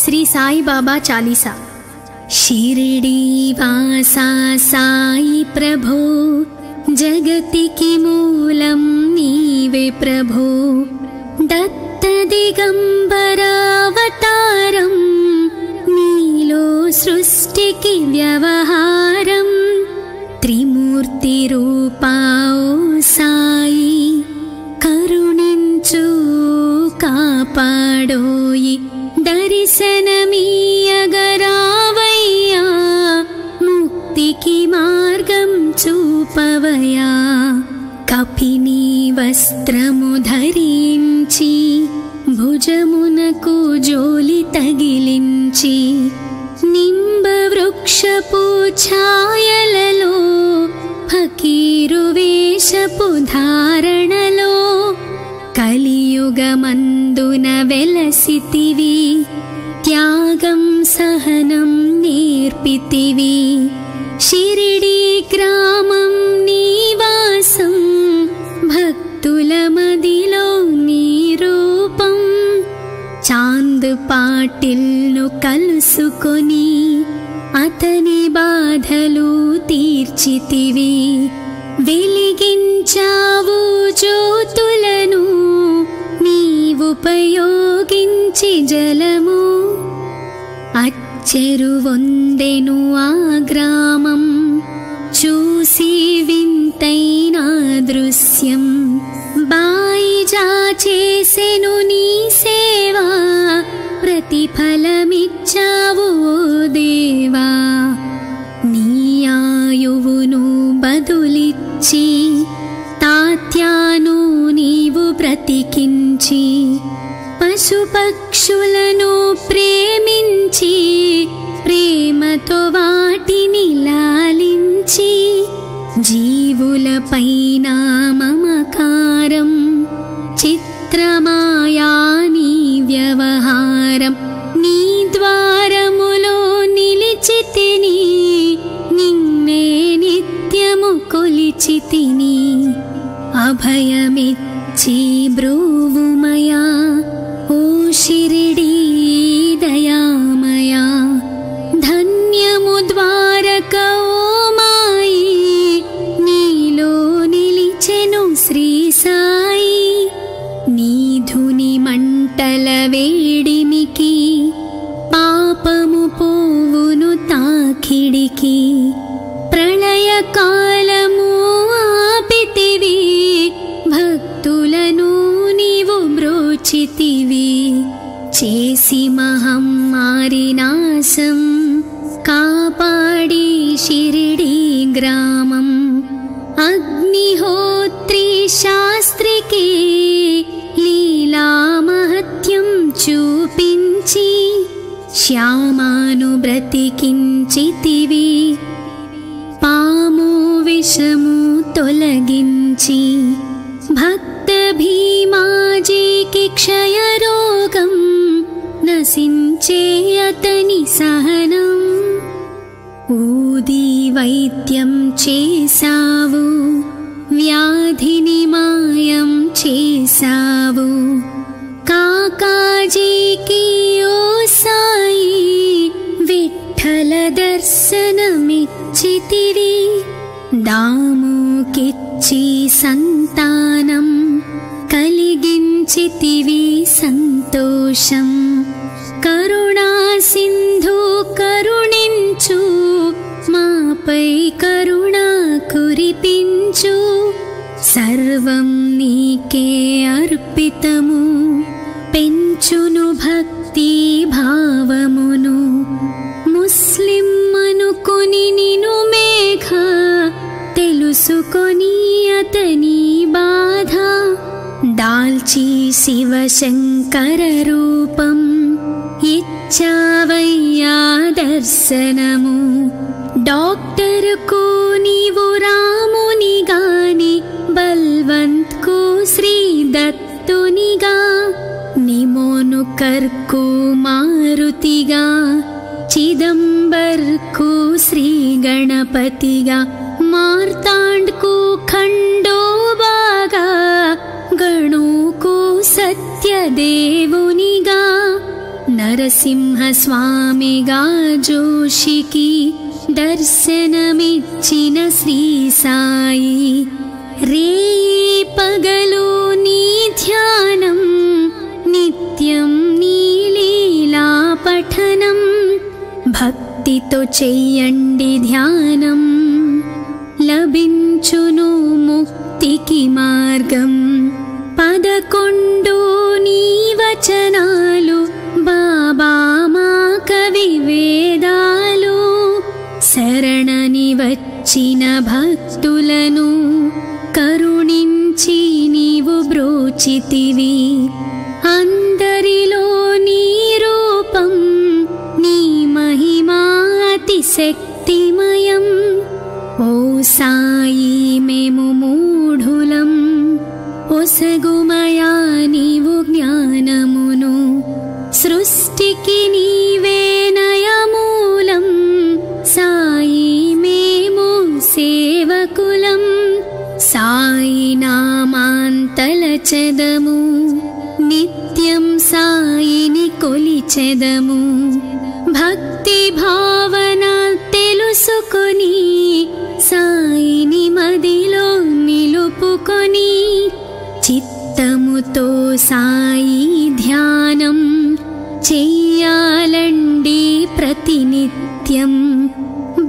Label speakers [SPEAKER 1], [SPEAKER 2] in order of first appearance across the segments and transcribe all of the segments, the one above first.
[SPEAKER 1] శ్రీ సాయిబాబా చాలీసా. షిరిడి వాసా సాయి ప్రభో, జగతికి మూలం నీవే ప్రభో. దత్త దిగంబరావతారం, నీలో సృష్టికి వ్యవహారం. త్రిమూర్తి రూపా ఓ సాయి, కరుణించు కాపాడోయి. దర్శనమీయగరావయ్యా, ముక్తికి మార్గం చూపవయా. కపిని వస్త్రము ధరించి, భుజమునకు జోలి తగిలించి, నింబ వృక్షపు ఛాయలలో, ఫకీరు వేషపు ధారణలో, కలియుగమందున వెలసితివి. త్యాగం సహనం నేర్పితివి. షిరిడి గ్రామం నీవాసం, భక్తుల మదిలో నీ రూపం. చాంద్ పాటిల్ను కలుసుకొని, అతని బాధలు తీర్చితివి. వెలిగించావు జ్యోతులను, నీవుపయోగించి జలము. అచ్చెరువొందెను ఆ గ్రామం, చూసి వింతైన దృశ్యం. బాయిజా చేసెను నీ సేవా, ప్రతిఫలమిచ్చావు ఓ దేవా. నీ ఆయువును బదులిచ్చి, తాత్యాను నీవు బ్రతికించి, పశుపక్షులను ప్రేమించి, ప్రేమతో వాటిని లాలించి. జీవులపైన మమకారం, చిత్రమాయా నీ వ్యవహారం. నీ ద్వారములో నిలిచితిని, నిన్నే నిత్యము కొలిచితిని. అభయమిచ్చి బ్రూవుమయా, ఓ షిరిడి దయామయా. ధన్యము ద్వారక ఓ మాయి, నీలో నిలిచెను శ్రీ సాయి. నీ ధుని మంటల వేడిమికి, పాపము పోవును తాకిడికి. ప్రళయ కాలము ఆపితివి, భక్తులను నీవు బ్రోచితివి. చేసి మహమ్మారి నాశం, కాపాడి షిరిడి గ్రామం. అగ్నిహోత్రి శాస్త్రికి, లీలా మహత్యం చూపించి, శ్యామాను బ్రతికించితివి. పాము విషము తొలగించి, భక్త భీమాజీకి క్షయరోగం, నశించే అతని సహనం. ఊది వైద్యం చేసావు, వ్యాధిని మాయం చేసావు. కాకాజీకి ఓ సాయి, విఠల దర్శనమిచ్చితివి. దాముకిచ్చి సంతానం, కలిగించితివి సంతోషం. కరుణా సింధు కరుణించు, మాపై కరుణ కురిపించు. సర్వం నీకే అర్పితము, పెంచును భక్తి భావమును. ముస్లిం అనుకొని నిను మేఘ, తెలుసుకొని అతని బాధ. దాల్చి శివశంకర రూపం, ఇచ్చావయ్యా దర్శనము. డాక్టర్కు నీవు రామునిగాని, బల్వంత్కు శ్రీ దత్తునిగా. నిమోను కర్కు మారుతిగా, చిదంబర్కు శ్రీ గణపతిగా. మార్తాండ్కు ఖండోబాగా, గణుకు సత్యదేవునిగా. నరసింహస్వామిగా జోషికి దర్శనమిచ్చిన శ్రీ సాయి, రేయి పగలు నీ ధ్యానం, నిత్యం నీ లీలా పఠనం, భక్తితో చెయ్యండి ధ్యానం, లభించును ముక్తికి మార్గం. 11 నీ వచనాలు బాబా మా కవి వేదాలు, శరణని వచ్చిన భక్తులను కరుణించి నీవు బ్రోచితివి. అందరిలో నీ రూపం, నీ మహిమా అతి శక్తిమయం. ఓ సాయి మేము మూఢులం, ఒసగుమయా నీవు జ్ఞానమును, సృష్టికి నీవే నయమూలం. సాయి మేము సేవకులం, సాయి నామాంతలచెదము, నిత్యం సాయిని కొలిచెదము. భక్తి భావన తెలుసుకొని సాయిని మదిలో నిలుపుకొని, చిత్తముతో సాయి ధ్యానం చెయ్యాలండి ప్రతినిత్యం.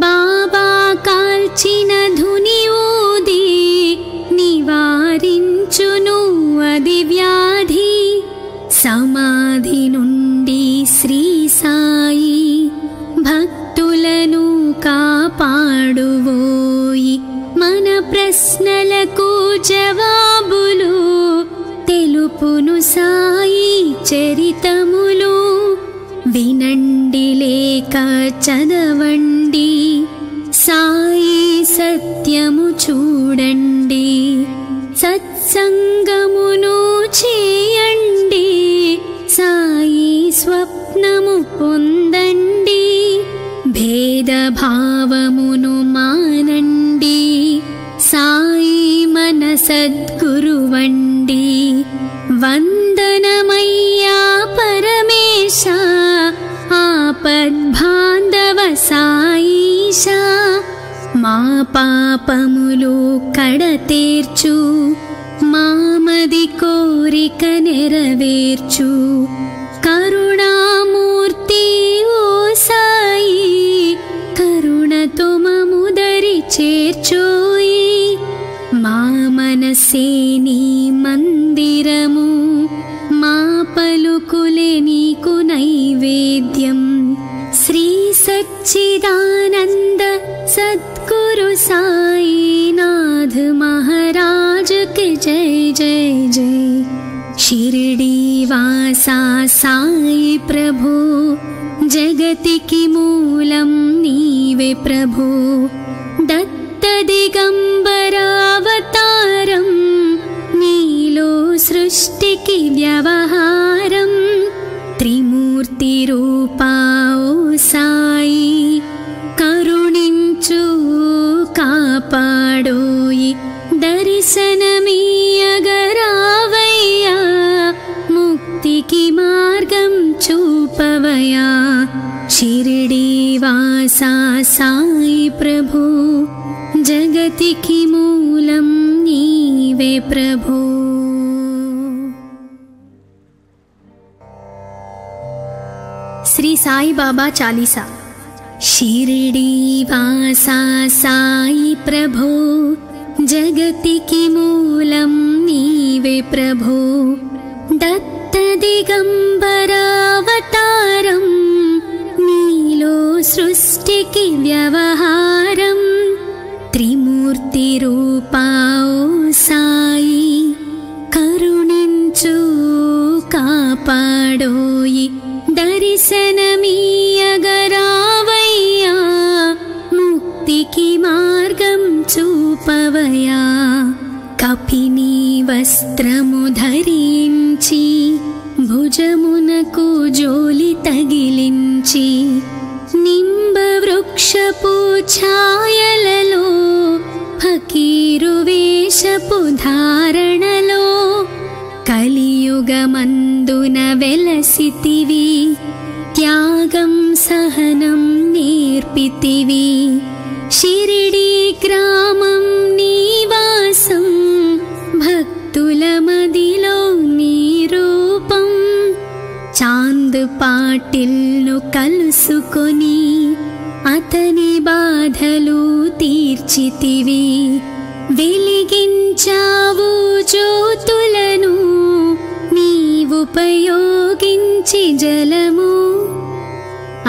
[SPEAKER 1] బాబా కాల్చిన ధుని ఊది నివారించును అది వ్యాధి. సమాధి నుండి శ్రీ సాయి భక్తులను కాపాడువోయి. మన ప్రశ్నలకు జవాబులు తెలుపును సాయి చరితములు. వినండి లేక చదవండి, సాయి సత్యము చూడండి. సత్సంగమును చేయండి, సాయి స్వప్నము పొందండి. భేదభావమును మానండి, సాయి మన సద్గురువండి. వందనమయ్యా పరమేశ, ఆపద్బాంధవ సాయిష. మా పాపములు కడతేర్చు, మామది కోరిక నెరవేర్చు. కరుణామూర్తి ఓ సాయి, కరుణతో మముదరి చేర్చోయి. మా మనసే నీ మందిరము, మా పలుకులే నీకు నైవేద్యం. శ్రీ సచ్చిదానంద సద్గురు సాయినాథ్ మహారాజ్ కి జై జై జై. షిరిడి వాసా సాయి ప్రభు, జగతికి మూలం నీవే ప్రభు. దత్త దిగంబరావతారం, నీలో సృష్టికి వ్యవహారం. త్రిమూర్తి రూపా ఓ సాయి, కరుణించు కాపాడోయి. దర్శనమీయగరావయ్యా, ముక్తికి మార్గం చూపవయా. షిరిడి వాసా సాయి ప్రభు, జగతికి మూలం నీవే ప్రభు. శ్రీ సాయి బాబా చాలీసా. షిరిడి వాసా సాయి ప్రభు, జగతికి మూలం నీవే ప్రభు. దత్త దిగంబరావతారం, నీలో సృష్టికి వ్యవహారం. త్రిమూర్తి రూపా ఓ సాయి, కరుణించు కాపాడోయి. దర్శనమీయగరావయ్యా, ముక్తికి మార్గం చూపవయా. కపిని వస్త్రము ధరించి, భుజమునకు జోలి తగిలించి, నింబ వృక్షపు ఛాయలలో, ఫకీరు వేషపు ధారణలో, కలియుగమందున వెలసితివి. చేర్చితివి షిరిడి గ్రామం నివాసం భక్తుల మదిలో నీ రూపం చాంద్ పాటిల్ను కలుసుకొని అతని బాధలు తీర్చితివి వెలిగించావు జ్యోతులను నీవుపయోగించి జలము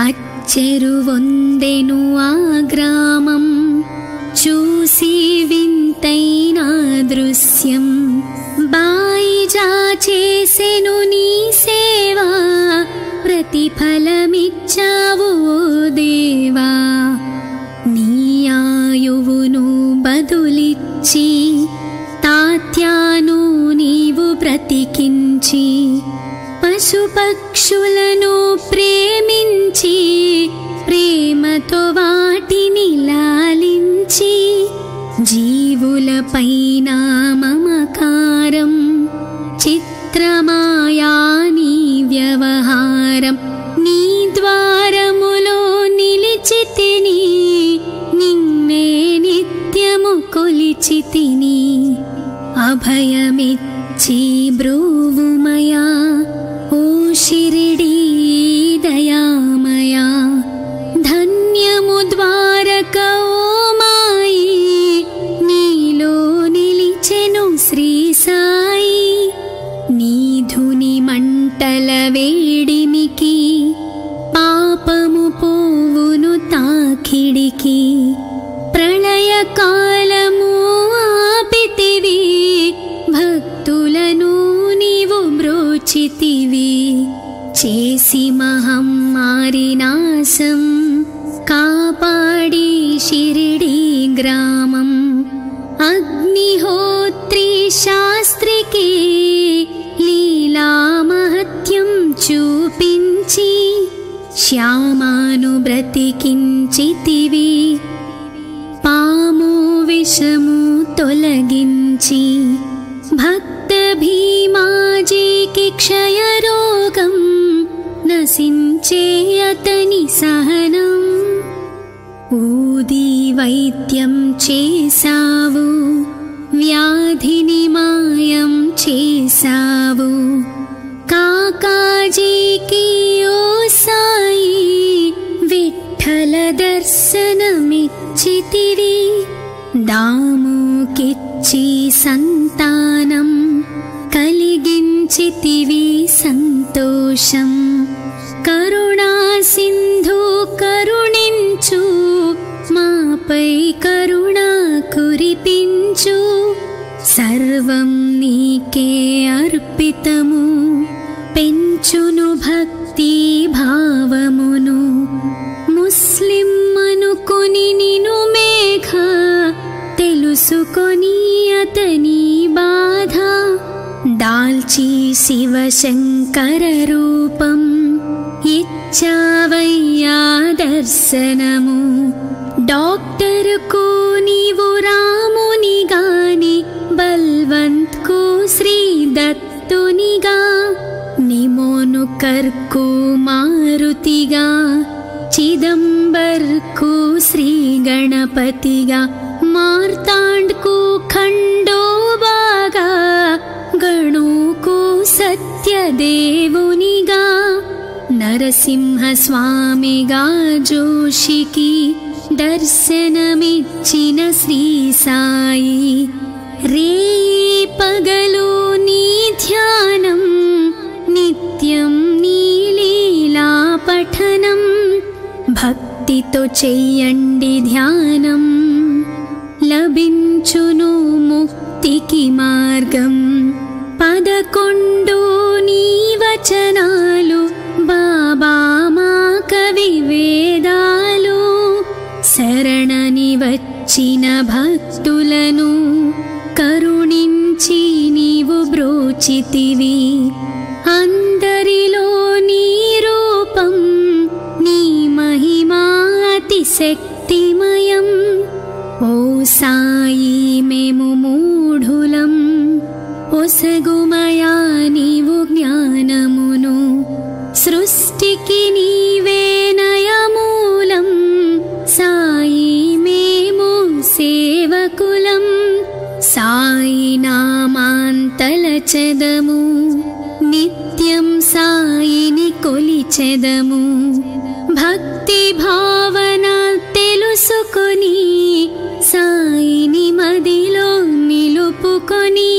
[SPEAKER 1] అచ్చెరువొందెను ఆ గ్రామం చూసి వింతైన దృశ్యం బాయిజా చేసెను నీ సేవా ప్రతిఫలమిచ్చావు ఓ దేవా నీ ఆయువును బదులిచ్చి తాత్యాను నీవు బ్రతికించి పశుపక్షులను ప్రేమించి ప్రేమతో వాటిని లాలించి జీవులపైన మమకారం చిత్రమాయా నీ వ్యవహారం నీ ద్వారములో నిలిచితిని నిన్నే నిత్యము కొలిచితిని అభయమిచ్చి బ్రూవుమయా ఓ షిరిడీ దయామయా ధన్యము ద్వారక ఓ మాయి నీలో నిలిచెను శ్రీ సాయి నీ ధుని మంటల వేడిమికి పాపము పోవును తాకిడికి ప్రళయ కాలము ఆపితివి భక్తులను నీవు బ్రోచితివి చేసి మహమ్మారి నాశం కాపాడి షిరిడి గ్రామం అగ్నిహోత్రి శాస్త్రికి లీలా మహత్యం చూపించి శ్యామాను బ్రతికించితివి పాము విషము తొలగించి భక్త భీమాజీకి క్షయరోగం నశించే అతని సహనం ఊది వైద్యం చేసావు వ్యాధిని మాయం చేసావు కాకాజీకి ఓ సాయి విఠల దర్శనమిచ్చితివి దాముకిచ్చి సంతానం కలిగించితివి సంతోషం కరుణా సింధు కరుణించు మాపై కరుణ కురిపించు సర్వం నీకే అర్పితము పెంచును భక్తి భావమును ముస్లిం అనుకొని నిను మేఘ తెలుసుకొని అతని బాధ దాల్చి శివశంకర రూపం ఇచ్చావయ్యా దర్శనము డాక్టర్కు నీవు రాముని గాని బల్వంత్ కు శ్రీ దత్తునిగా నిమోను కర్కు మారుతిగా చిదంబర్కు శ్రీ గణపతిగా మార్తాండ్కు ఖండోబాగా గణుకు సత్యదేవునిగా నరసింహ స్వామిగా జోషికి దర్శనమిచ్చిన శ్రీ సాయి రేయి పగలు నీ ధ్యానం నిత్యం నీ లీలా పఠనం భక్తితో చెయ్యండి ధ్యానం లభించును ముక్తికి మార్గం 11 నీ వచనాలు బాబా మా కవి వేదాలు శరణని వచ్చిన భక్తులను కరుణించి నీవు బ్రోచితివి అందరిలో నీ రూపం నీ మహిమా అతిశక్తిమయం ఓ సాయి మేము మూఢులం ఒసగుమయా నీవు జ్ఞానమును సృష్టికి నీవే నయమూలం సా తలచెదము, నిత్యం సాయిని కొలిచెదము. భక్తి భావన తెలుసుకొని సాయిని మదిలో నిలుపుకొని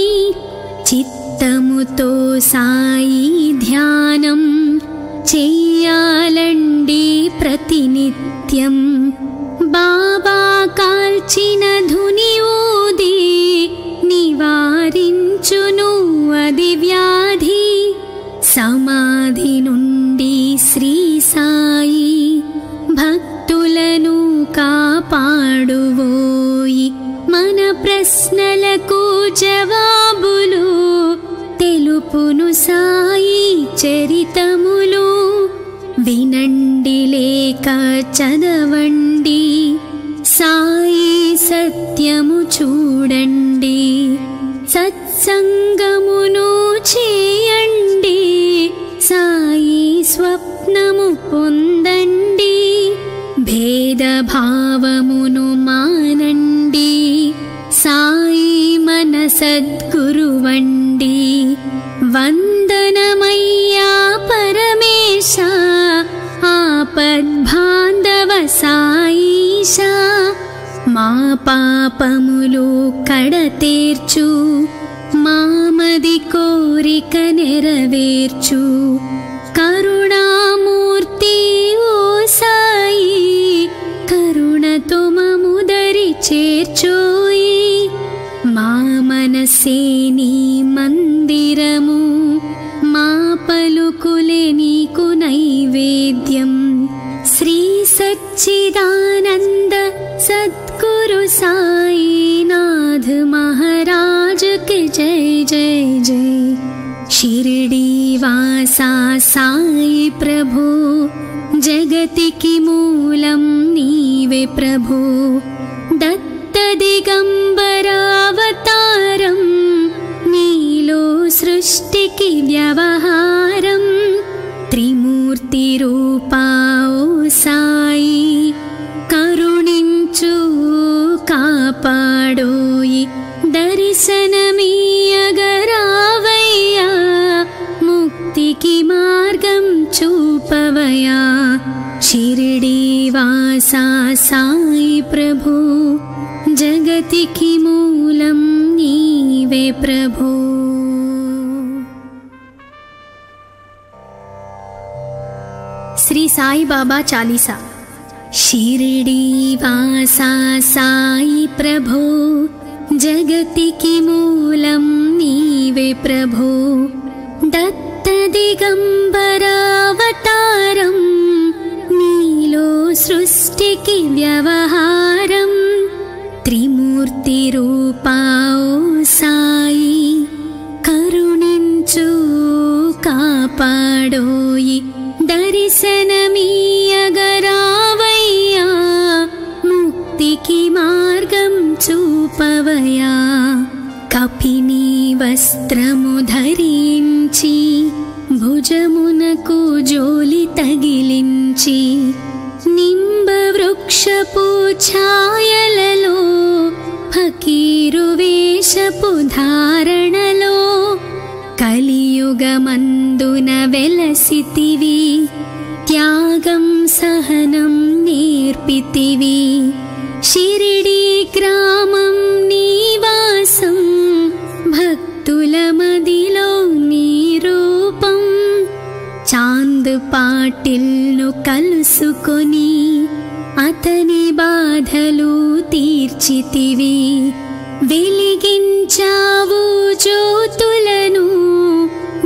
[SPEAKER 1] చిత్తముతో సాయి ధ్యానం చెయ్యాలండి ప్రతినిత్యం. బాబా కాల్చిన ధుని ఊది నివారించును అది వ్యాధి. సమాధి నుండి శ్రీ సాయి భక్తులను కాపాడువోయి. మన ప్రశ్నలకు జవాబులు తెలుపును సాయి చరితములు. వినండి లేక చదవండి, సాయి సత్యము చూడండి. సత్సంగమును చేయండి, సాయి స్వప్నము పొందండి. భేదభావమును మానండి, సాయి మన సద్గురువండి. వందనమయ్యా పరమేశ, ఆపద్బాంధవ సాయిష. మా పాపములు కడతేర్చు, మామది కోరిక నెరవేర్చు. కరుణామూర్తి ఓ సాయి, కరుణతో మముదరి చేర్చోయి. మా మనసే నీ మందిరము, మా పలుకులే నీకు నైవేద్యం. శ్రీ సచ్చిదానంద సద్గురు సాయినాథ్ మహారాజ్ కి జై జై జై. షిరిడి వాసా సాయి ప్రభు, జగతికి మూలం నీవే ప్రభు. దత్త దిగంబరావతారం, నీలో సృష్టికి వ్యవహారం. త్రిమూర్తి రూపా ఓ సాయి, కరుణించు కాపాడోయి. దర్శనమీయగరావయ్యా, ముక్తికి మార్గం చూపవయా. షిరిడి వాసా సాయి ప్రభు, జగతికి మూలం నీవే ప్రభు. శ్రీ సాయి బాబా చాలీసా. షిరిడి వాసా సాయి ప్రభు, జగతికి మూలం నీవే ప్రభు. దత్త దిగంబరావతారం, నీలో సృష్టికి వ్యవహారం. త్రిమూర్తి రూపా ఓ సాయి, కరుణించు కాపాడోయి. దర్శనమీయగరావయ్యా, ముక్తికి మార్గం చూపవయా. కపిని వస్త్రము ధరించి, భుజమునకు జోలి తగిలించి, నింబ వృక్షపు ఛాయలలో, ఫకీరు వేషపు ధారణలో, కలియుగమందున వెలసితివి. త్యాగం సహనం నేర్పితివి. షిరిడి గ్రామం నీవాసం, భక్తుల మదిలో నీ రూపం. చాంద్ పాటిల్ను కలుసుకొని, అతని బాధలు తీర్చితివి. వెలిగించావు జ్యోతులను,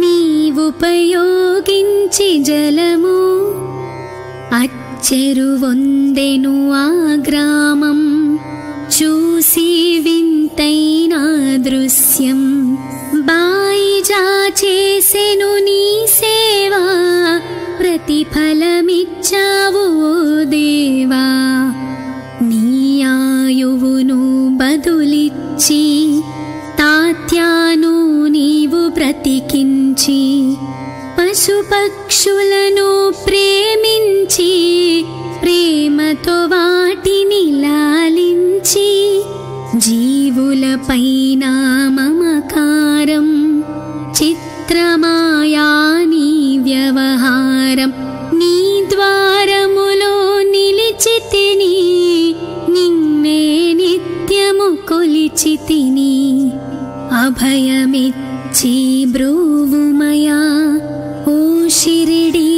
[SPEAKER 1] నీవుపయోగించి జలము. అచ్చెరువొందెను ఆ గ్రామం, చూసి వింతైన దృశ్యం. బాయిజా చేసెను నీ సేవా, ప్రతిఫలమిచ్చావు ఓ దేవా. నీ ఆయువును బదులిచ్చి, తాత్యాను నీవు బ్రతికించి, పశుపక్షులను ప్రేమించి, ప్రేమతో వాటిని లాలించి, జీవులపైన మమకారం శాస్త్రమాయా నీ వ్యవహారం నీ ద్వారములో నిలిచితిని నిన్నే నిత్యము కొలిచితిని అభయమిచ్చి బ్రూవుమయా ఓ షిరిడీ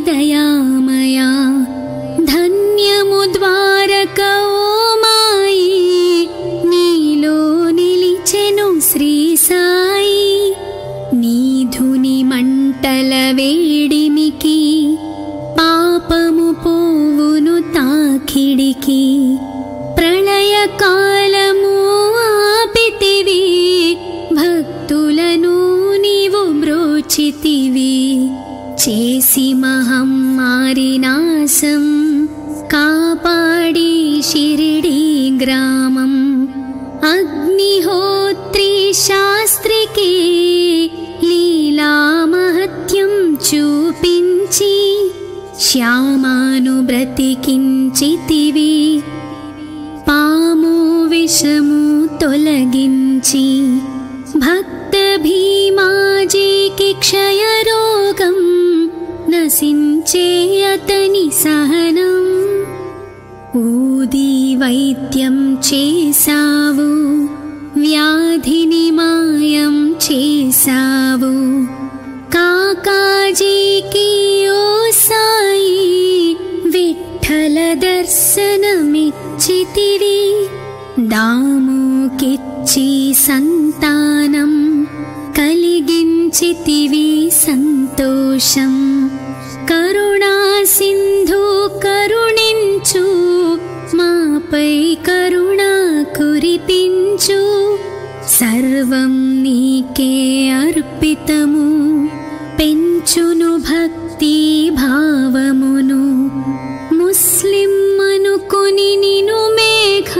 [SPEAKER 1] దయామయా ధన్యము ద్వారక ఓ మాయి నీలో నిలిచెను శ్రీ సాయి నీ ధుని మంటల వేడిమికి పాపము పోవును తాకిడికి ప్రళయ కాలము ఆపితివి భక్తులను నీవు బ్రోచితివి చేసి మహమ్మారి నాశం కాపాడి షిరిడీ గ్రామం అగ్నిహోత్రి శాస్త్రికి లీలా మహత్యం చూపించి శ్యామాను బ్రతికించితివి పాము విషము తొలగించి భక్త భీమాజీకి క్షయరోగం నశించే అతని సహనం ఊది వైద్యం చేసావు వ్యాధిని మాయం చేసావు కాకాజీకి ఓ సాయి విఠల దర్శనమిచ్చితివి దాముకిచ్చి సంతానం కలిగించితివి సంతోషం కరుణా సింధు కరుణించు మాపై కరుణ కురిపించు సర్వం నీకే అర్పితము పెంచును భక్తి భావమును ముస్లిం అనుకొని నిను మేఘ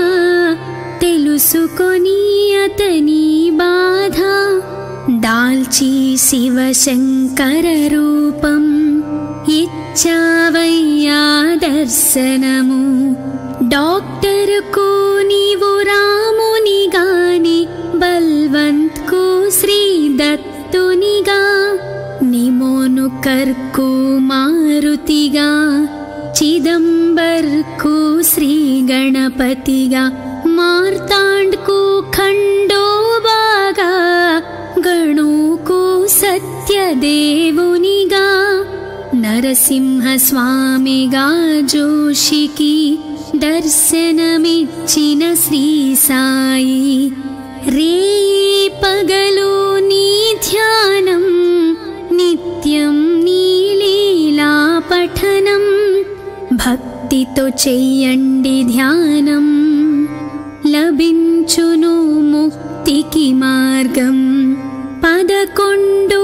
[SPEAKER 1] తెలుసుకొని అతని బాధ దాల్చి శివశంకర రూపం ఇచ్చావయ్యా దర్శనము డాక్టర్కు నీవు రామునిగాని బల్వంత్కు శ్రీ దత్తునిగా నిమోను కర్కు మారుతిగా చిదంబర్కు శ్రీ గణపతిగా మార్తాండ్కు ఖండోబాగా గణుకు సత్యదేవునిగా నరసింహస్వామిగా జోషికి దర్శనమిచ్చిన శ్రీ సాయి రేయి పగలు నీ ధ్యానం నిత్యం నీ లీలా పఠనం భక్తితో చెయ్యండి ధ్యానం లభించును ముక్తికి మార్గం 11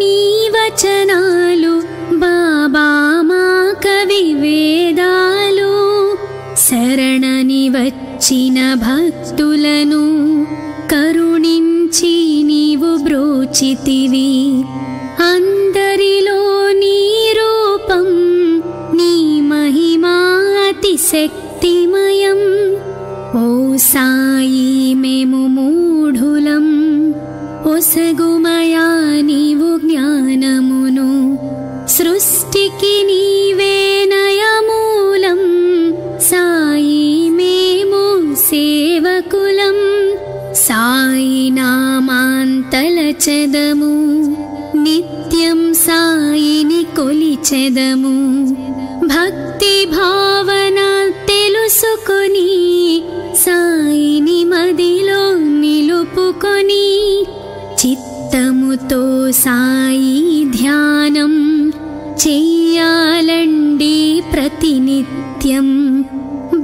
[SPEAKER 1] నీ వచనాలు బాబా మా కవి వేదాలు శరణని వచ్చిన భక్తులను కరుణించి నీవు బ్రోచితివి అందరిలో నీ రూపం నీ మహిమా అతిశక్తిమయం ఓ సాయి మేము మూఢులం ఒసగుమయా నీవు జ్ఞానమును సృష్టికి నీవే నయమూలం సాయి మేము సేవకులం సాయి నామాంతలచెదము నిత్యం సాయిని కొలిచెదము భక్తి భావన తెలుసుకొని సాయిని మదిలో నిలుపుకొని చిత్తముతో సాయి ధ్యానం చెయ్యాలండి ప్రతినిత్యం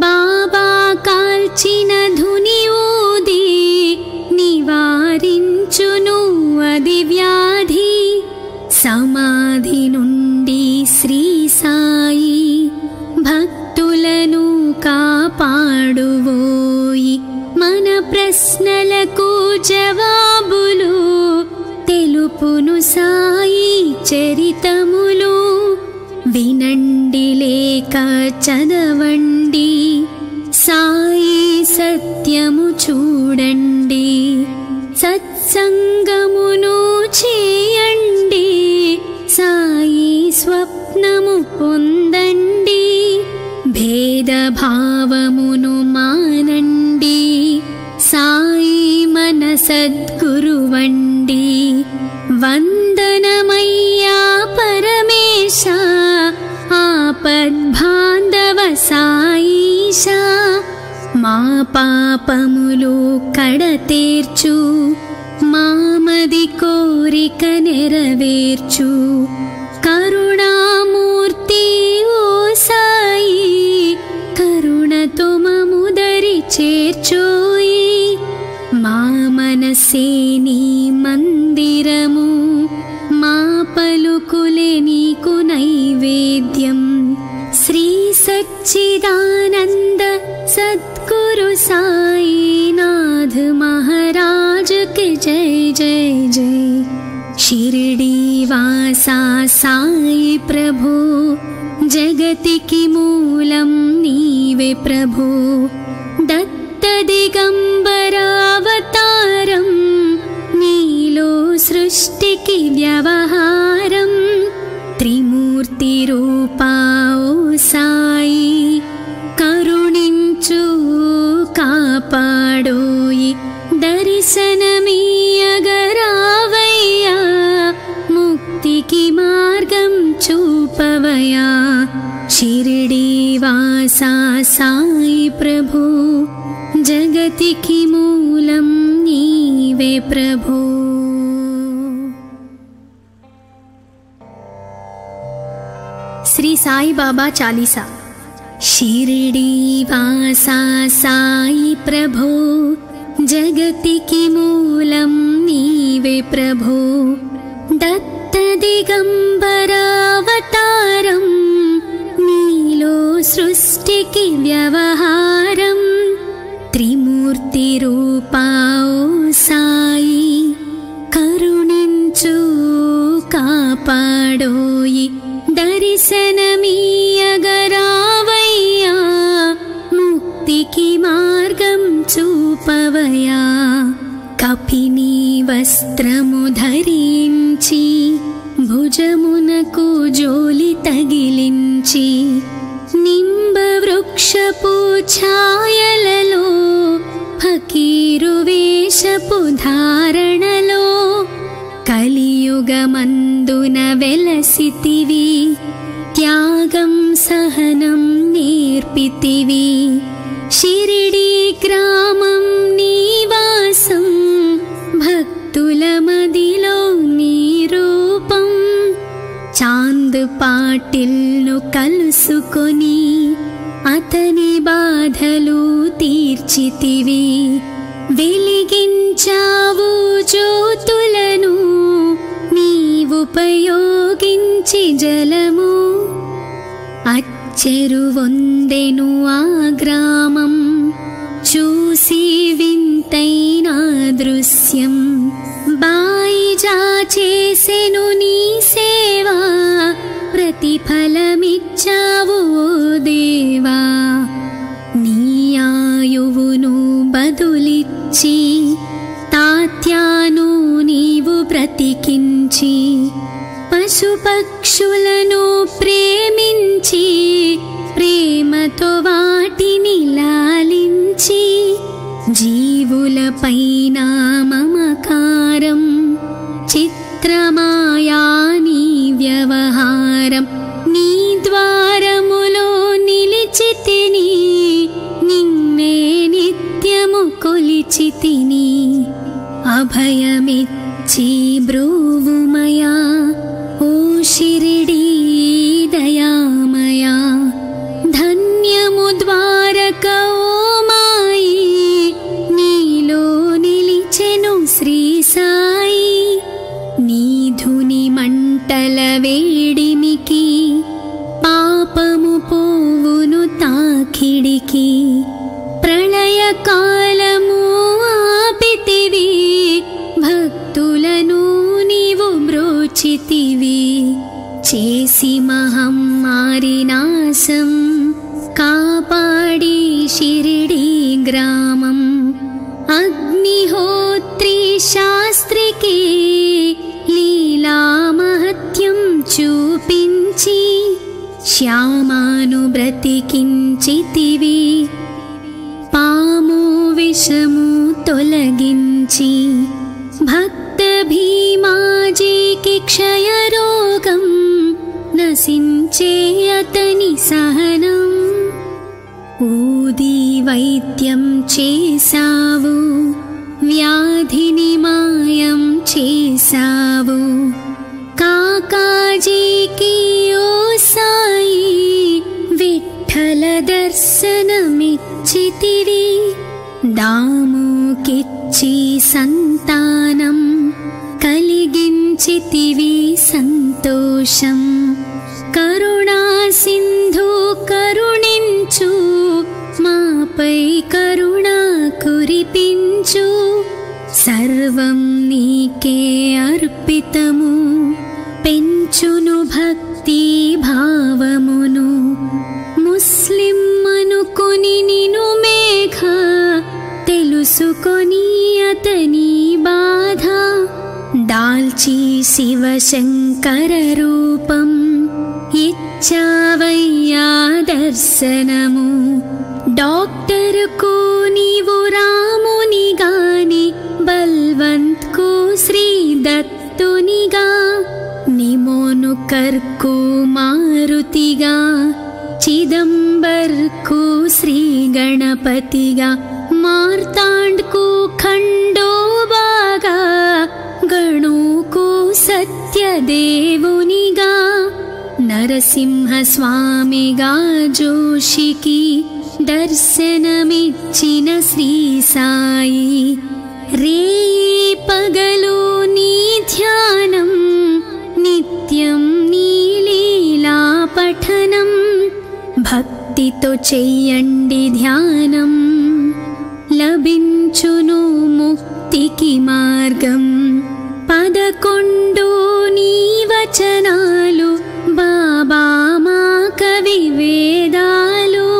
[SPEAKER 1] బాబా కాల్చిన ధుని ఊది నివారించును అది వ్యాధి సమాధి నుండి శ్రీ సాయి భక్తులను కాపాడువోయి మన ప్రశ్నలకు జవాబులు తెలుపును సాయి చరితములు వినండి లేక చదవండి సాయి సత్యము చూడండి సత్సంగమును చేయండి భావమును మానండి, సాయి మన సద్గురువండి. వందనమయ్యా పరమేశ, ఆపద్బాంధవ సాయిష. మా పాపములు కడతేర్చు, మామది కోరిక నెరవేర్చు. కరుణామూర్తి ఓ సాయి, కరుణతో మముదరి చేర్చోయి. మా మనసే నీ మందిరము, మా పలుకులే నీకు నైవేద్యం. శ్రీ సచ్చిదానంద సద్గురు సాయినాథ్ महाराज के जय जय जय. शिरडी वासा साई प्रभु, जगतिकी मूलं नीवे प्रभु. दत्त दिगंबरावतारं, नीलो सृष्टिकी व्यवहारं. त्रिमूर्ति रूपा ओ साई, करुणिंचु कापाडोयि. दर्शनमीयगरावయ్యా, मुक्तिकी मार्गं చూపవయ్యా. शिरडी वासा साई प्रभु, जगतिकी मूलं नीवे प्रभु. श्री साई बाबा चालीसा. शिरडी वासा साई प्रभु, जगतिकी मूलं नीवे प्रभु. दत्त दिगंबरावतारं, नीलो सृष्टिकी व्यवहारं. त्रिमूर्ति रूपा ओ साई, करुणिंचु कापाडोयि. दर्शनमीयगरावయ్యా, मुक्तिकी मार्गं చూపవయ్యా. కపిని వస్త్రము ధరించి, భుజమునకు జోలి తగిలించి. నింబ వృక్షపు ఛాయలలో, ఫకీరు వేషపు ధారణలో. కలియుగమందున వెలసితివి, త్యాగం సహనం నేర్పితివి. शिरडी ग्रामं निवासं, भक्तुल मदिलो नी रूपं. चांद पाटिल्नु कलुसुकोनी, अतनि बाधलु तीर्चितिवि. వెలిగించావు జ్యోతులను, నీవుపయోగించి జలము. చెరువొందెను ఆ గ్రామం, చూసి వింతైన దృశ్యం. బాయిజా చేసెను నీ సేవా, ప్రతిఫలమిచ్చావు ఓ దేవా. నీ ఆయువును బదులిచ్చి, తాత్యాను నీవు బ్రతికించి. పశుపక్షులను ప్రేమించి, ప్రేమతో వాటిని లాలించి. జీవులపైన మమకారం, చిత్రమాయా నీ వ్యవహారం. నీ ద్వారములో నిలిచితిని, నిన్నే నిత్యము కొలిచితిని. అభయమిచ్చి బ్రూవుమయా, ఓ शिरडी दयामया. धन्यमु द्वारक ओ माई, नीलो निलिచెను श्री साई. నీ ధుని మంటల వేడిమికి, పాపము పోవును తాకిడికి. ప్రళయ కాలము ఆపితివి, భక్తులను నీవు బ్రోచితివి. చేసి మహమ్మారి నాశం, కాపాడి షిరిడీ గ్రామం. అగ్నిహోత్రి శాస్త్రికి లీలా మహత్యం చూపించి, శ్యామాను బ్రతికించి కలిగించితివి. పాము విషము తొలగించి భక్త భీమాజీకి క్షయరోగం నశించే అతని సహనం. ఊది వైద్యం చేసావు, వ్యాధిని మాయం చేసావు. కాకాజీకి ఓ సాయి విఠ్ఠల దర్శనమిచ్చితివి. దాముకిచ్చి సంతానం కలిగించితివి సంతోషం. కరుణా సింధు కరుణించు, మాపై కరుణ కురిపించు. సర్వం నీకే అర్పితము, పెంచును భక్తి భావమును. ముస్లిం అనుకొని నిను మేఘ, తెలుసుకొని అతని బాధ. దాల్చి శివశంకర రూపం ఇచ్చావయ్యా దర్శనము. డాక్టర్కు నీవు రామునిగాని, బల్వంత్కు శ్రీ దత్తునిగా. నిమోను కర్కు మారుతిగా, చిదంబర్కు శ్రీ గణపతిగా. మార్తాండ్కు ఖండోబాగా, గణుకు సత్యదేవునిగా. నరసింహ స్వామిగా జోషికి దర్శనమిచ్చిన శ్రీ సాయి. రేయి పగలు నీ ధ్యానం, నిత్యం నీ లీలా పఠనం. భక్తితో చెయ్యండి ధ్యానం, లభించును ముక్తికి మార్గం. 11 నీ వచనాలు, బాబా మా కవి వేదాలు.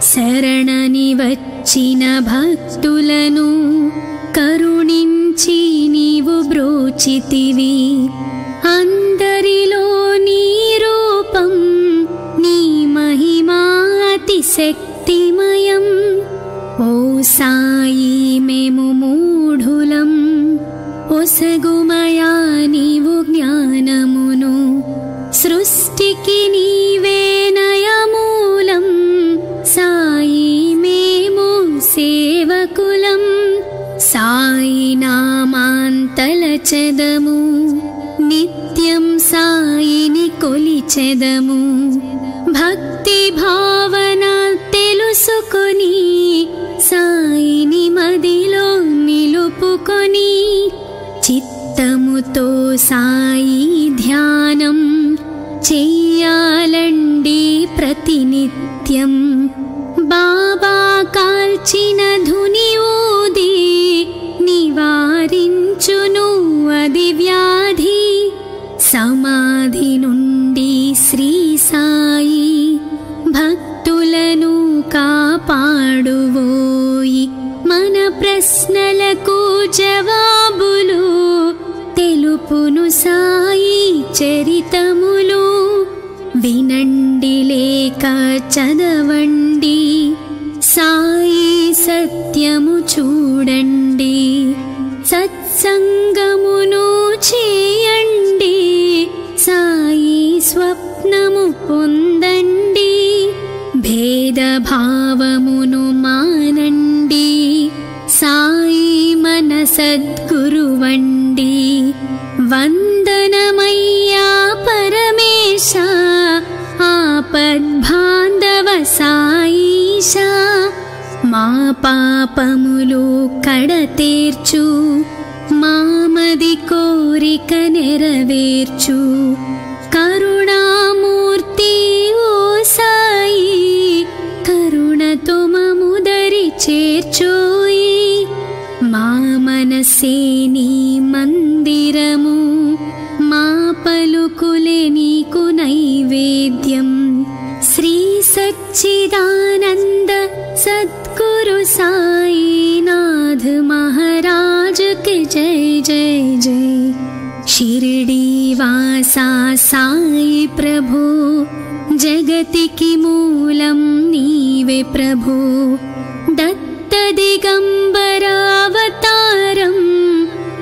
[SPEAKER 1] శరణని వచ్చిన భక్తులను కరుణించి నీవు బ్రోచితివి. అందరిలో నీ రూపం, నీ మహిమా అతిశక్తిమయం. ఓ సాయి మేము మూఢులం, ఒసగుమయా నీవు జ్ఞానమును. సృష్టికి నీవే నయమూలం, సాయి మేము సేవకులం. సాయి నామాంతలచెదము, నిత్యం సాయిని కొలిచెదము. భక్తి భావన తెలుసుకొని, సాయిని మదిలో నిలుపుకొని. చిత్తముతో సాయి ధ్యానం చెయ్యాలండి ప్రతినిత్యం. బాబా కాల్చిన ధుని ఊది, నివారించును అది వ్యాధి. సమాధి నుండి శ్రీ సాయి భక్తులను కాపాడువోయి. మన ప్రశ్నలకు జవాబులు తెలుపును సాయి చరితములు. వినండి లేక చదవండి, సాయి సత్యము చూడండి. సత్సంగమును చేయండి, సాయి స్వప్నము పొందండి. భేదభావమును మానండి, సాయి మన సద్గురువండి. వందనమయ్యా పరమేశ, ఆపద్బాంధవ సాయిష. మా పాపములు కడతేర్చు, మామది కోరిక నెరవేర్చు. కరుణామూర్తి ఓ సాయి, కరుణతో మముదరి చేర్చోయి. మా మనసే నీ మందిరము, మా పలుకులే నీకు నైవేద్యం. శ్రీ సచ్చిదానంద సద్గురు సాయినాథ్ महाराज के जय जय जय। शिरडी वासा साई प्रभु జగతికి మూలం నీవే ప్రభో దత్త దిగంబరావతారం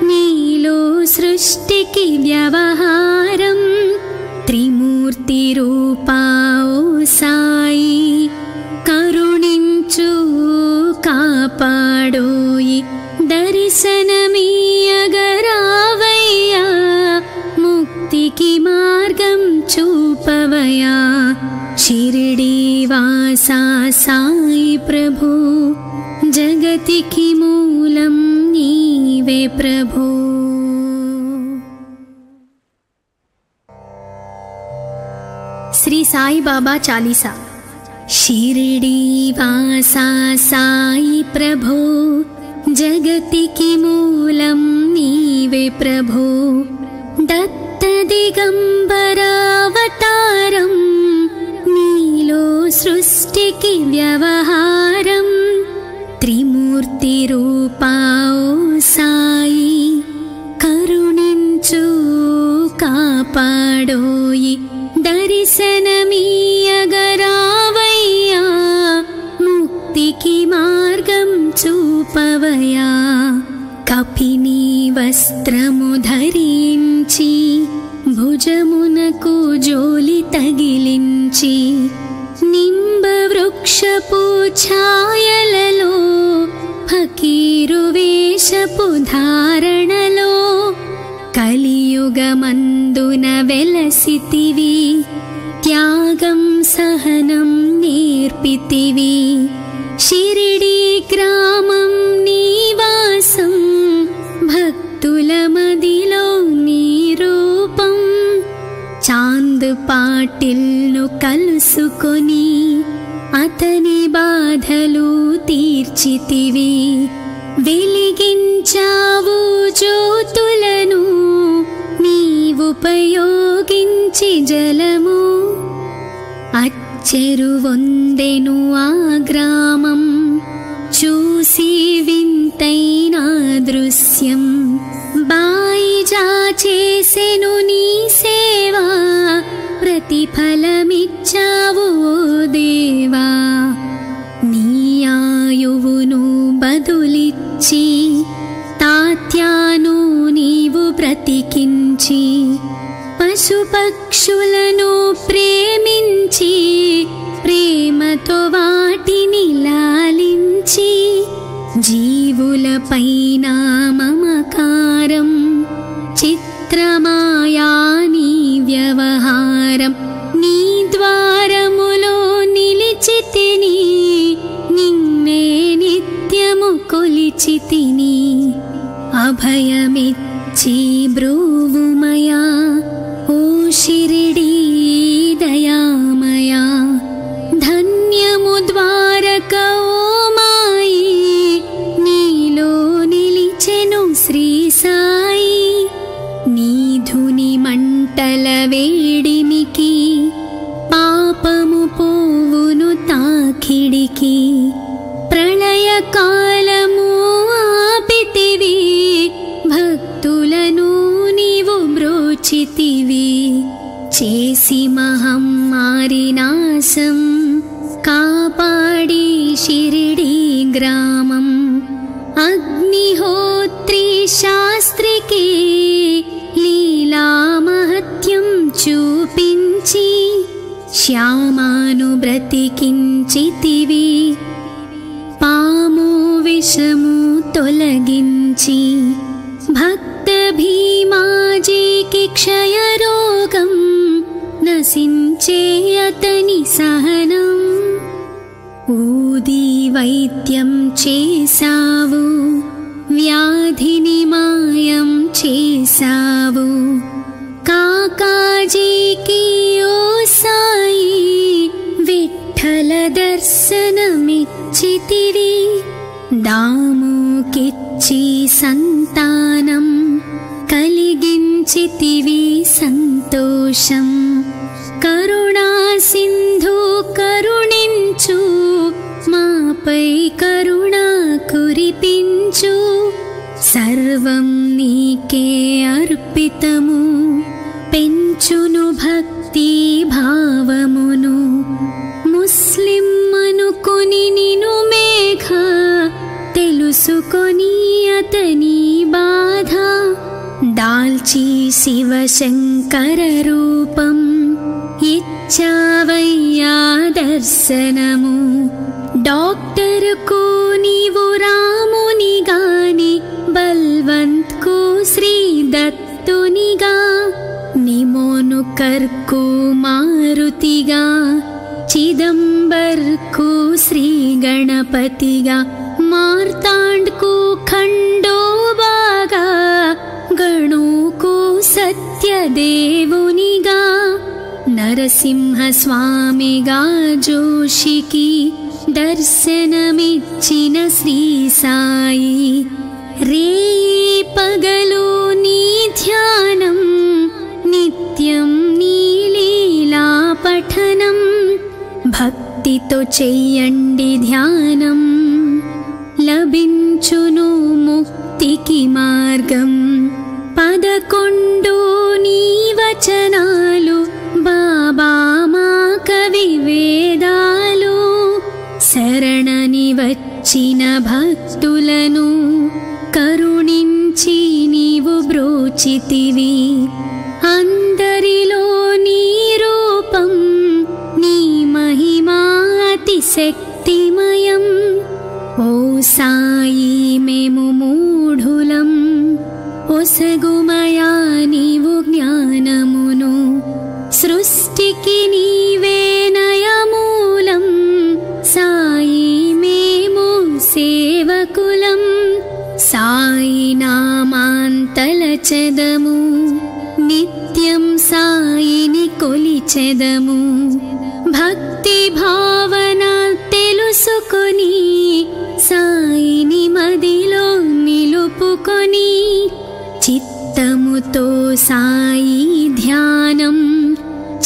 [SPEAKER 1] నీలో సృష్టికి వ్యవహారం త్రిమూర్తి రూపా ఓ సాయి కరుణించు కాపాడోయి దర్శనమీయగరావయ్యా ముక్తికి మార్గం చూపవయా షిరిడీ వాసా సాయి ప్రభు జగతికి మూలం నీవే ప్రభు. శ్రీ సాయి బాబా చాలీసా. షిరిడీ వాసా సాయి ప్రభో జగతికి మూలం నీవే ప్రభో దత్త దిగంబరావతారం నీలో సృష్టికి వ్యవహారం త్రిమూర్తి రూపా ఓ సాయి కరుణించు కాపాడోయి దర్శనమీయగరావయ్యా ముక్తికి మార్గం చూపవయా కపిని వస్త్రము ధరించి భుజమునకు జోలి తగిలించి నింబ వృక్షపు ఛాయలలో ఫకీరు వేషపు ధారణలో కలియుగమందున వెలసితివి త్యాగం సహనం నేర్పితివి షిరిడీ గ్రామం నీవాసం భక్తుల మదిలో నీ రూపం చాంద్ పాటిల్ను కలుసుకొని అతని బాధలు తీర్చితివి వెలిగించావు జ్యోతులను నీవుపయోగించి జలము అచ్చెరువొందెను ఆ గ్రామం చూసి వింతైన దృశ్యం బాయిజా చేసెను నీ సేవా ప్రతిఫలమిచ్చావు ఓ దేవా నీ ఆయువును బదులిచ్చి తాత్యాను నీవు బ్రతికించి పశుపక్షులను ప్రేమించి ప్రేమతో వాటిని లాలించి జీవులపైన మమకారం చిత్రమాయా నీ వ్యవహారం నీ ద్వారములో నిలిచితిని నిన్నే నిత్యము కొలిచితిని అభయమిచ్చి బ్రూవుమయా ఓ షిరిడీ దయామయా ధన్యము ద్వారక ఓ మాయి నీలో నిలిచెను శ్రీ సాయి నీ ధుని మంటల వేడిమికి పాపము పోవును తాకిడికి ప్రళయ కాలము ఆపితివి భక్తులను నీవు బ్రోచితివి చేసి మహమ్మారి నాశం కాపాడి షిరిడీ గ్రామం అగ్నిహోత్రి శాస్త్రికి లీలా మహత్యం చూపించి శ్యామాను బ్రతికించితివి పాము విషము తొలగించి భక్త భీమాజీకి క్షయరోగం నశించే అతని సహనం ఊది వైద్యం చేసావు వ్యాధిని మాయం చేసావు కాకాజీకి ఓ సాయి విఠల దర్శనమిచ్చితివి దాముకిచ్చి సంతానం కలిగించితివి సంతోషం కరుణా సింధు కరుణించు మాపై కరుణ కురిపించు సర్వం నీకే అర్పితము పెంచును భక్తి భావమును శివశంకరరూపం ఇచ్చావయ్యా దర్శనము. డాక్టరుకు నీవు రామునిగాని, బల్వంత్కు శ్రీ దత్తునిగా, నిమోను కర్కు మారుతిగా, చిదంబర్కు శ్రీ గణపతిగా, మార్తాండ్కు ఖండోబాగా, గణుకు సత్యదేవునిగా, నరసింహస్వామిగా జోషికి దర్శనమిచ్చిన శ్రీ సాయి. రేయి పగలు నీ ధ్యానం, నిత్యం నీ లీలా పఠనం, భక్తితో చెయ్యండి ధ్యానం, లభించును ముక్తికి మార్గం. 11 నీ వచనాలు బాబా మా కవి వేదాలు, శరణని వచ్చిన భక్తులను కరుణించి నీవు బ్రోచితివి. అందరిలో నీ రూపం, నీ మహిమా అతి శక్తిమయం. ఓ సాయి మేము మూఢులం, ఒసగుమయా నీవు జ్ఞానమును. సృష్టికి నీవే నయమూలం, సాయి మేము సేవకులం. సాయి నామాంతలచెదము, నిత్యం సాయిని కొలిచెదము. భక్తి భావన తెలుసుకొని, సాయిని మదిలో నిలుపుకొని, చిత్తముతో సాయి ధ్యానం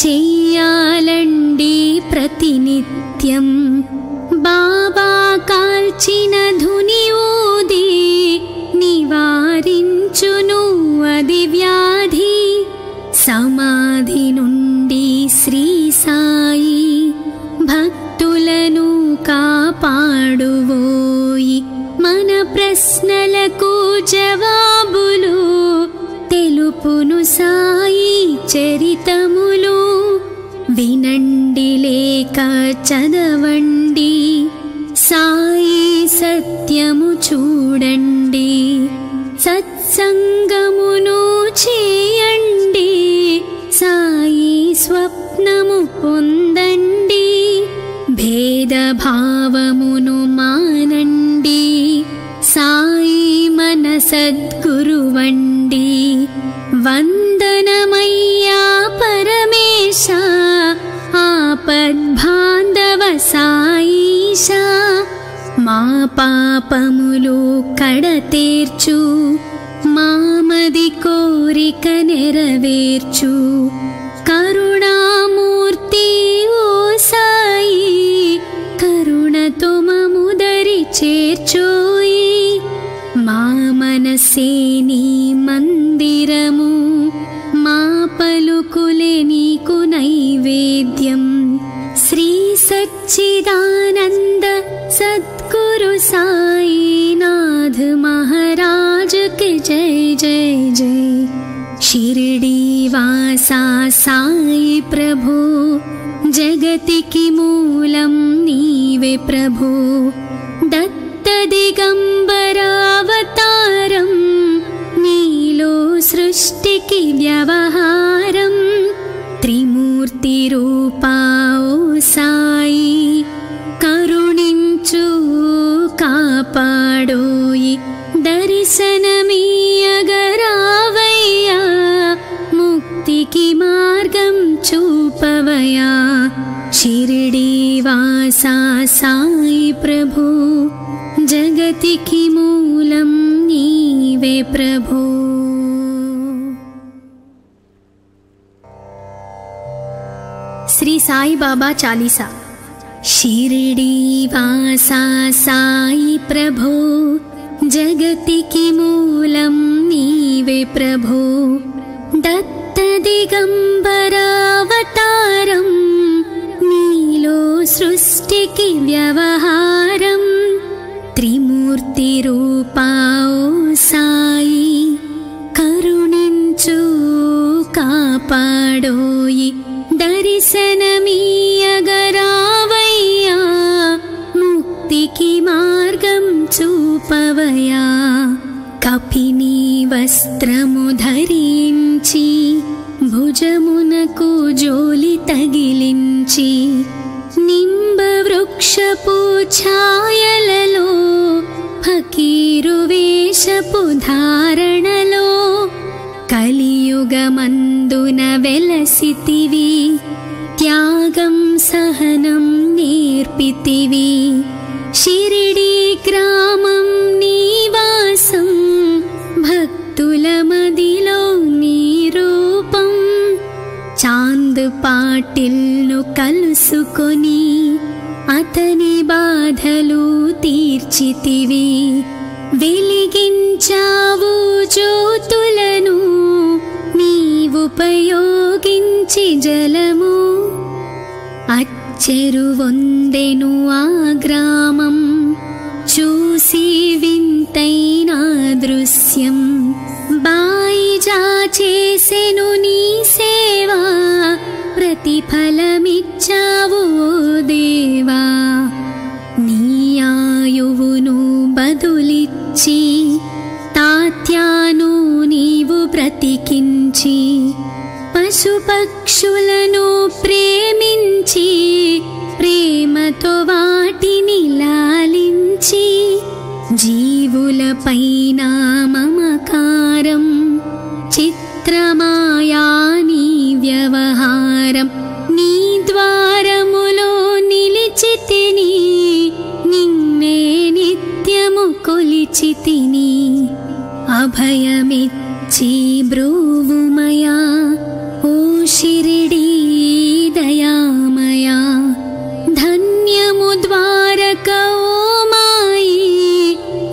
[SPEAKER 1] చెయ్యాలండి ప్రతినిత్యం. బాబా కాల్చిన ధుని ఊది, నివారించును అది వ్యాధి. సమాధి నుండి శ్రీ సాయి భక్తులను కాపాడువోయి. మన ప్రశ్నలకు జవాబులు తెలుపును సాయి చరితములు. వినండి లేక చదవండి, సాయి సత్యము చూడండి. సత్సంగమును చేయండి, సాయి స్వప్నము పొందండి. భేదభావమును మానండి, సాయి మన సద్గురువండి. వందనమయ్యా పరమేశ, ఆపద్బాంధవ సాయిష. మా పాపములు కడతేర్చు, మామది కోరిక నెరవేర్చు. కరుణామూర్తి ఓ సాయి, కరుణతో మముదరి చేర్చోయి. మా మనసే నీ మందిరము, మా పలుకులే నీకు నైవేద్యం. శ్రీ సచ్చిదానంద సద్గురు సాయినాథ్ మహారాజ్ కి జై జై జై. షిరిడి వాసా సాయి ప్రభు, జగతికి మూలం నీవే ప్రభు. దత్త దిగంబరావతారం, నీలో సృష్టికి వ్యవహారం. త్రిమూర్తి రూపా ఓ సాయి, కరుణించు కాపాడోయి. దర్శనమీయగరావయ్యా, ముక్తికి మార్గం చూపవయా. షిరిడి వాసా సాయి ప్రభు, జగతికి మూలం నీవే ప్రభు. శ్రీ సాయి బాబా చాలీసా. షిరిడి వాసా సాయి ప్రభు, జగతికి మూలం నీవే ప్రభు. దత్త దిగంబరావతారం, నీలో సృష్టికి వ్యవహారం. త్రిమూర్తి రూపా ఓ సాయి, కరుణించు చూపవయా. కపిని వస్త్రము ధరించి భుజమునకు జోలి తగిలించి నింబ వృక్షపు ఛాయలలో ఫకీరు వేషపు ధారణలో కలియుగమందున వెలసితివి. త్యాగం సహనం నేర్పితివి. షిరిడీ గ్రామం నీవాసం భక్తుల మదిలో నీ రూపం. చాంద్ పాటిల్ను కలుసుకొని అతని బాధలు తీర్చితివి. వెలిగించావు జ్యోతులను నీవుపయోగించి జలము. అచ్చెరువొందెను ఆ గ్రామం చూసి వింతైన దృశ్యం. బాయిజా చేసెను నీ సేవా ప్రతిఫలమిచ్చావు దేవా. నీ ఆయువును బదులిచ్చి తాత్యాను నీవు బ్రతికించి పశుపక్షులను ప్రేమించి ప్రేమతో వాటిని లాలించి జీవులపైన మమకారం చిత్రమాయా నీ వ్యవహారం. నీ ద్వారములో నిలిచితిని నిన్నే నిత్యము కొలిచితిని. అభయమిచ్చి బ్రూవుమయా ఓ షిరిడీ దయామయా. ధన్యము ద్వారక ఓ మాయి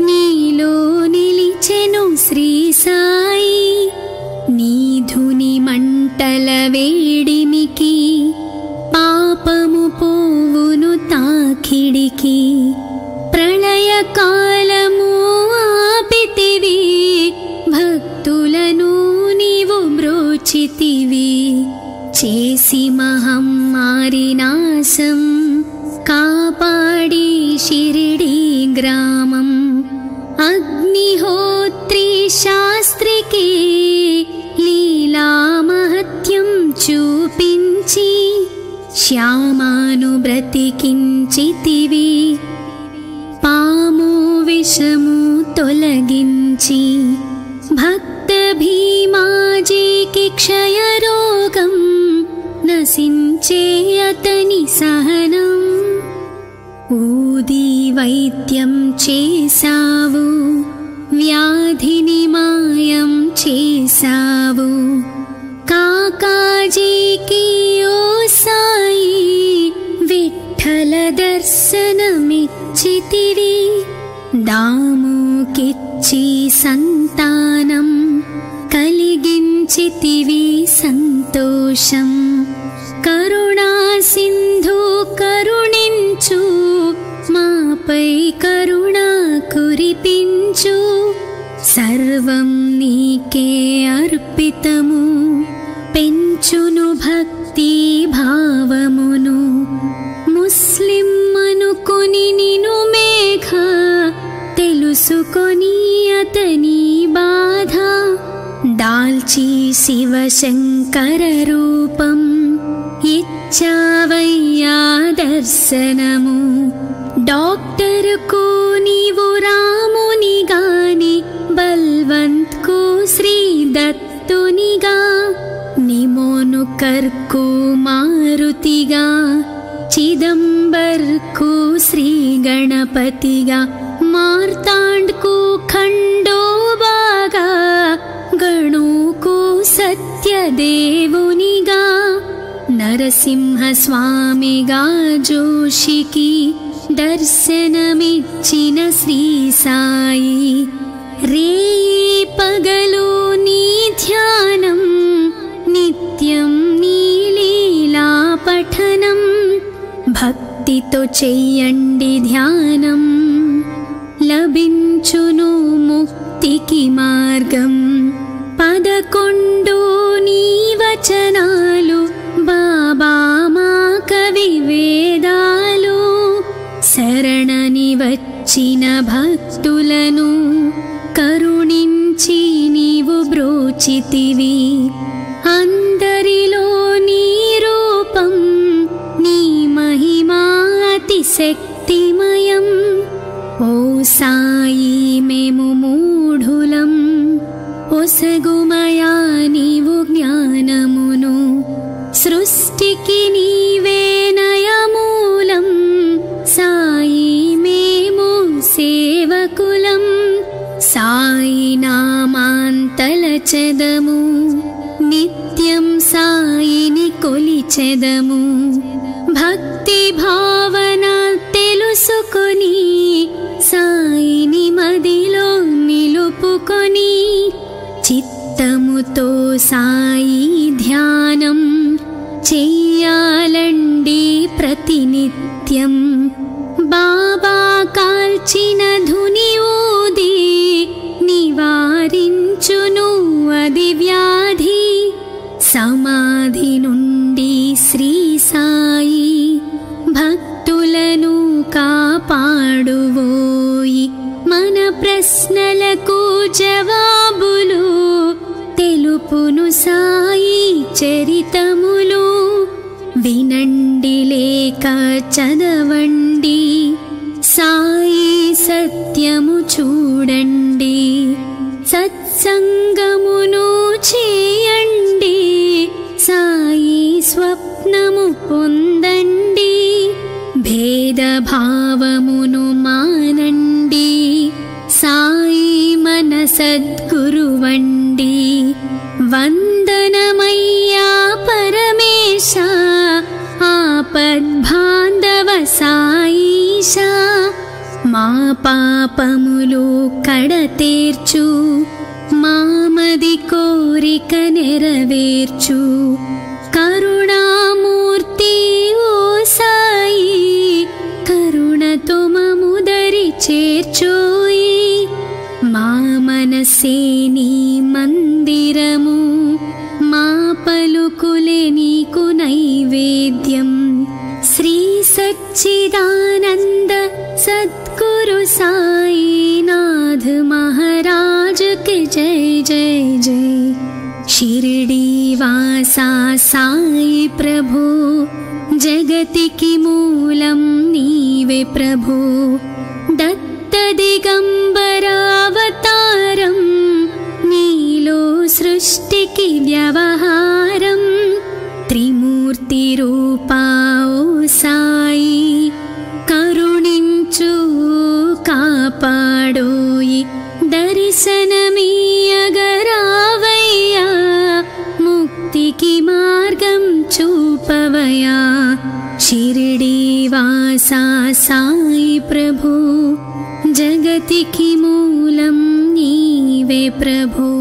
[SPEAKER 1] నీలో నిలిచెను శ్రీ సాయి. నీ ధుని మంటల వేడిమికి పాపము పోవును తాకిడికి. ప్రళయ కాలము ఆపితివి భక్తులను నీవు బ్రోచితివి. చేసి మహమ్మారి నాశం కాపాడి షిరిడీ గ్రామం. అగ్నిహోత్రి శాస్త్రికి లీలా మహత్యం చూపించి శ్యామాను బ్రతికించితివి. పాము విషము తొలగించి భక్త భీమాజీకి క్షయరోగం నశించే అతని సహనం. ఊది వైద్యం చేసావు వ్యాధిని మాయం చేసావు. కాకాజీకి ఓ సాయి విఠల దర్శనమిచ్చితివి. దాముకిచ్చి సంతానం కలిగించితివి సంతోషం. కరుణా సింధు కరుణించు మాపై కరుణ కురిపించు. సర్వం నీకే అర్పితము పెంచును భక్తి భావమును. ముస్లిం అనుకొని నిను మేఘ తెలుసుకొని అతని బాధ. దాల్చి శివశంకర రూపం ఇచ్చావయ్యా దర్శనము. డాక్టర్కు నీవు రామునిగాని బల్వంత్కు శ్రీ దత్తునిగా. నిమోను కర్కు మారుతిగా చిదంబర్కు శ్రీ గణపతిగా. మార్తాండ్కు ఖండోబాగా గణుకు సత్యదేవునిగా. నరసింహ స్వామిగా జోషికి దర్శనమిచ్చిన శ్రీ సాయి. రేయి పగలు నీ ధ్యానం నిత్యం నీ లీలా పఠనం. భక్తితో చెయ్యండి ధ్యానం లభించును ముక్తికి మార్గం. 11 నీ వచనాలు బాబా మా కవి వేదాలు. శరణని వచ్చి వచ్చిన భక్తులను కరుణించి నీవు బ్రోచితివి. అందరిలో నీ రూపం, నీ మహిమా అతిశక్తిమయం. ఓ సాయి మేము మూఢులం, ఒసగుమయా నీవు జ్ఞానమును. సృష్టికి నీవే నయమూలం, సాయి మేము సేవకులం. సాయి నామాంతలచెదము, నిత్యం సాయిని కొలిచెదము. భక్తి భావన తెలుసుకొని సాయిని మదిలో నిలుపుకొని, చిత్తముతో సాయి ధ్యానం చెయ్యాలండి ప్రతినిత్యం. బాబా కాల్చిన ధుని ఊది నివారించును అది వ్యాధి. సమాధి నుండి శ్రీ సాయి భక్తులను కాపాడువోయి. మన ప్రశ్నలకు జవాబులు తెలుపును సాయి చరితములు. వినండి లేక చదవండి, సాయి సత్యము చూడండి. సత్సంగమును చేయండి, సాయి స్వప్నము పొందండి. భేదభావమును మానండి, సాయి మన సద్గురువండి. వందనమయ్యా పరమేశ, ఆపద్బాంధవ సాయిష. మా పాపములు కడతేర్చు, మామది కోరిక నెరవేర్చు. కరుణామూర్తి ఓ సాయి, కరుణతో మముదరి చేర్చోయి. మా మనసే నీ మందిరము, మా పలుకులే నీకు నైవేద్యం. శ్రీ సచ్చిదానంద సద్గురు సాయినాథ్ महाराज के जय जय जय. शिरडी वासा साई प्रभु, जगतिकी मूलं नीवे प्रभु. दत्त दिगंबरावतारं, नीलो सृष्टिकी व्यवहारं. त्रिमूर्ति रूपा ओ साई, करुणिंचु कापाडोयि. दर्शनमीयगरावయ్యా, मुक्तिकी मार्गं చూపవయ్యా. शिरडी वासा साई प्रभु, जगतिकी मूलं नीवे प्रभु.